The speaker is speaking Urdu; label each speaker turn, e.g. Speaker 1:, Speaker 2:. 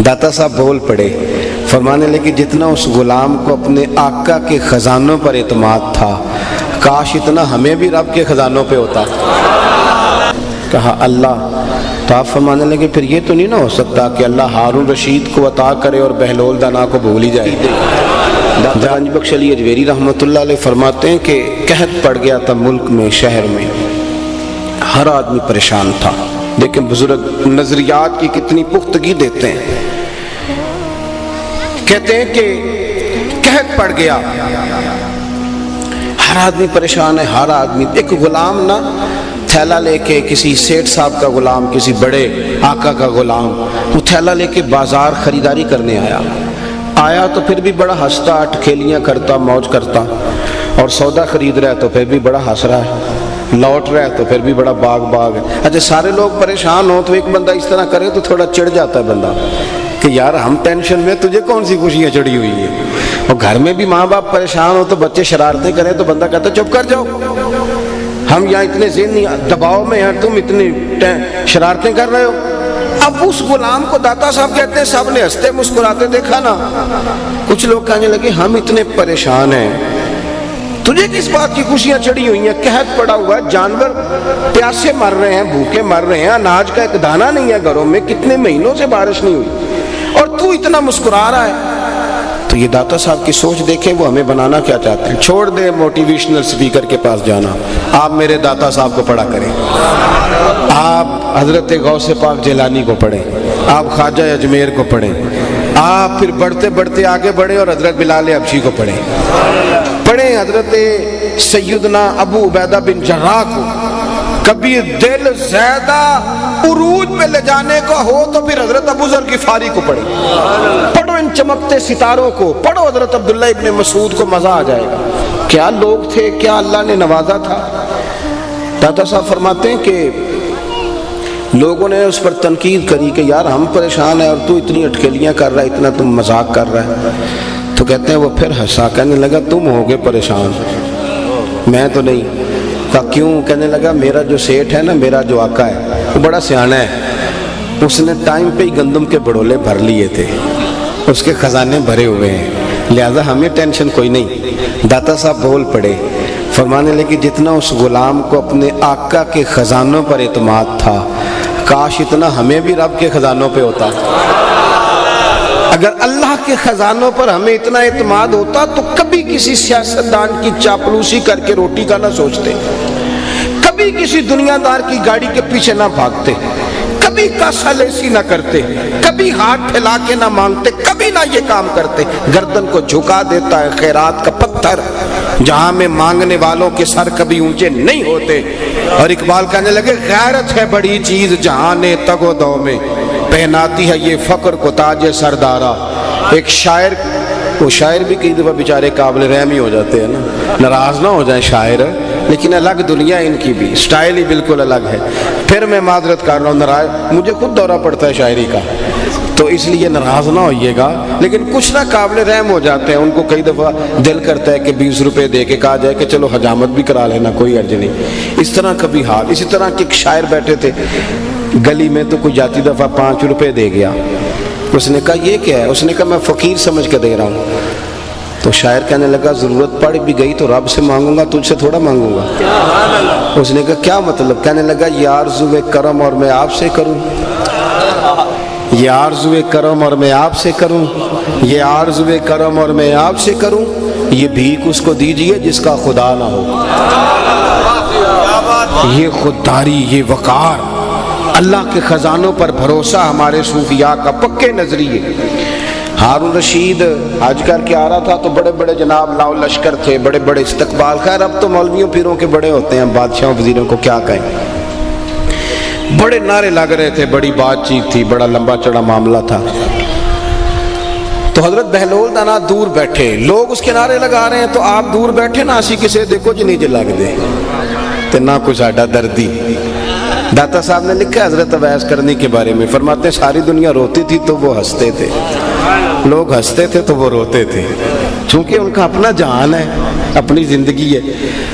Speaker 1: داتا صاحب بول پڑے، فرمانے لگے جتنا اس غلام کو اپنے آقا کے خزانوں پر اعتماد تھا، کاش اتنا ہمیں بھی رب کے خزانوں پہ ہوتا۔ کہا اللہ، تو آپ فرمانے لگے پھر یہ تو نہیں نہ ہو سکتا کہ اللہ ہارون رشید کو عطا کرے اور بہلول دانا کو بھول ہی جائے۔ دانش بخش علی اجویری رحمۃ اللہ علیہ فرماتے ہیں کہ قحط پڑ گیا تھا ملک میں، شہر میں، ہر آدمی پریشان تھا۔ لیکن بزرگ نظریات کی کتنی پختگی دیتے ہیں، کہتے ہیں کہ قحط پڑ گیا، ہر آدمی پریشان ہے، ہر آدمی۔ ایک غلام نا تھیلا لے کے، کسی سیٹھ صاحب کا غلام، کسی بڑے آقا کا غلام، وہ تھیلا لے کے بازار خریداری کرنے آیا تو پھر بھی بڑا ہنستا، ٹکھیلیاں کرتا، موج کرتا، اور سودا خرید رہا ہے تو پھر بھی بڑا ہنس رہا ہے، لوٹ رہا ہے تو پھر بھی بڑا باغ ہے۔ اچھا سارے لوگ پریشان ہوں تو ایک بندہ اس طرح کرے تو تھوڑا چڑھ جاتا ہے بندہ کہ یار ہم ٹینشن میں، تجھے کون سی خوشیاں چڑھی ہوئی ہیں؟ اور گھر میں بھی ماں باپ پریشان ہو تو بچے شرارتیں کریں تو بندہ کہتا ہے چپ کر جاؤ، ہم یہاں اتنے ذہنی دباؤ میں ہیں، تم اتنی شرارتیں کر رہے ہو۔ اب اس غلام کو داتا صاحب کہتے ہیں سب نے ہنستے مسکراتے دیکھا نا، کچھ لوگ کہنے لگے ہم اتنے پریشان ہیں، تجھے کس بات کی خوشیاں چڑھی ہوئی ہیں؟ قحط پڑا ہوا ہے، جانور پیاسے مر رہے ہیں، بھوکے مر رہے ہیں، اناج کا ایک دانہ نہیں ہے گھروں میں، کتنے مہینوں سے بارش نہیں ہوئی، اور تو اتنا مسکرا رہا ہے۔ تو یہ داتا صاحب کی سوچ دیکھیں، وہ ہمیں بنانا کیا چاہتے ہیں۔ چھوڑ دے موٹیویشنل سپیکر کے پاس جانا، آپ میرے داتا صاحب کو پڑھا کریں، آپ حضرت غوث پاک جیلانی کو پڑھیں، آپ خواجہ اجمیر کو پڑھیں، آپ پھر بڑھتے بڑھتے آگے بڑھیں اور حضرت بلال حبشی کو پڑھیں، حضرت سیدنا ابو عبیدہ بن جراح کو۔ کبھی دل زیادہ عروج میں لے جانے کا ہو تو پھر حضرت ابو ذر غفاری کو پڑھو ان چمکتے ستاروں کو، پڑھو حضرت عبداللہ ابن مسعود کو، مزہ آ جائے گا۔ کیا لوگ تھے، کیا اللہ نے نوازا تھا۔ داتا صاحب فرماتے ہیں کہ لوگوں نے اس پر تنقید کری کہ یار ہم پریشان ہیں اور تو اتنی اٹکیلیاں کر رہا ہے، اتنا تم مذاق کر رہا ہے۔ تو کہتے ہیں وہ پھر ہنسا، کہنے لگا تم ہوگے پریشان، میں تو نہیں۔ کہا کیوں؟ کہنے لگا میرا جو سیٹھ ہے نا، میرا جو آقا ہے وہ بڑا سیانا ہے، اس نے ٹائم پہ ہی گندم کے بڑولے بھر لیے تھے، اس کے خزانے بھرے ہوئے ہیں، لہذا ہمیں ٹینشن کوئی نہیں۔ داتا صاحب بول پڑے، فرمانے لگے جتنا اس غلام کو اپنے آقا کے خزانوں پر اعتماد تھا، کاش اتنا ہمیں بھی رب کے خزانوں پہ ہوتا۔ اگر اللہ کے خزانوں پر ہمیں اتنا اعتماد ہوتا تو کبھی کسی سیاستدان کی چاپلوسی کر کے روٹی کا نہ سوچتے، کبھی کسی دنیا دار کی گاڑی کے پیچھے نہ بھاگتے، کبھی کاسا لیسی نہ کرتے، کبھی ہاتھ پھیلا کے نہ مانگتے، کبھی نہ یہ کام کرتے۔ گردن کو جھکا دیتا ہے خیرات کا پتھر، جہاں میں مانگنے والوں کے سر کبھی اونچے نہیں ہوتے۔ اور اقبال کہنے لگے غیرت ہے بڑی چیز جہان تگ و دو میں، پہناتی ہے یہ فقر کو تاج سردارا۔ ایک شاعر، وہ شاعر بھی کئی دفعہ بیچارے قابل رحم ہی ہو جاتے ہیں نا، ناراض نہ ہو جائیں شاعر، لیکن الگ دنیا ان کی بھی، سٹائل ہی بالکل الگ ہے۔ پھر میں معذرت کر رہا ہوں، ناراض مجھے خود دورہ پڑتا ہے شاعری کا، تو اس لیے ناراض نہ ہوئیے گا، لیکن کچھ نہ قابل رحم ہو جاتے ہیں، ان کو کئی دفعہ دل کرتا ہے کہ 20 روپے دے کے کہا جائے کہ چلو حجامت بھی کرا لینا، کوئی حرج نہیں۔ اس طرح کبھی حال، اسی طرح کہ ایک شاعر بیٹھے تھے گلی میں، تو کوئی جاتی دفعہ 5 روپے دے گیا، اس نے کہا یہ کیا ہے؟ اس نے کہا میں فقیر سمجھ کے دے رہا ہوں۔ تو شاعر کہنے لگا ضرورت پڑ بھی گئی تو رب سے مانگوں گا، تجھ سے تھوڑا مانگوں گا۔ اس نے کہا کیا مطلب؟ کہنے لگا یہ آرزوئے کرم اور میں آپ سے کروں، یہ آرزوئے کرم اور میں آپ سے کروں، یہ آرزوئے کرم اور میں آپ سے کروں، یہ بھیک اس کو دیجئے جس کا خدا نہ ہو۔ یہ خودداری، یہ وقار، اللہ کے خزانوں پر بھروسہ ہمارے صوفیاء کا پکے نظریے۔ ہارون رشید حج کر کے آ رہا تھا تو بڑے بڑے جناب لاؤ لشکر تھے، بڑے بڑے استقبال۔ خیر اب تو مولویوں پیروں کے بڑے ہوتے ہیں، بادشاہوں وزیروں کو کیا کہیں، بڑے نعرے لگ رہے تھے، بڑی بات چیت تھی، بڑا لمبا چڑا معاملہ تھا۔ تو حضرت بہلول دانا دور بیٹھے، لوگ اس کے نعرے لگا رہے ہیں تو آپ دور بیٹھے نا، اسی کسے دیکھو جی نیچے لگ دے تے نہ کوئی ساڈا دردی۔ داتا صاحب نے لکھا حضرت اویس کرنی کے بارے میں، فرماتے ہیں ساری دنیا روتی تھی تو وہ ہنستے تھے، لوگ ہنستے تھے تو وہ روتے تھے، چونکہ ان کا اپنا جہان ہے، اپنی زندگی ہے۔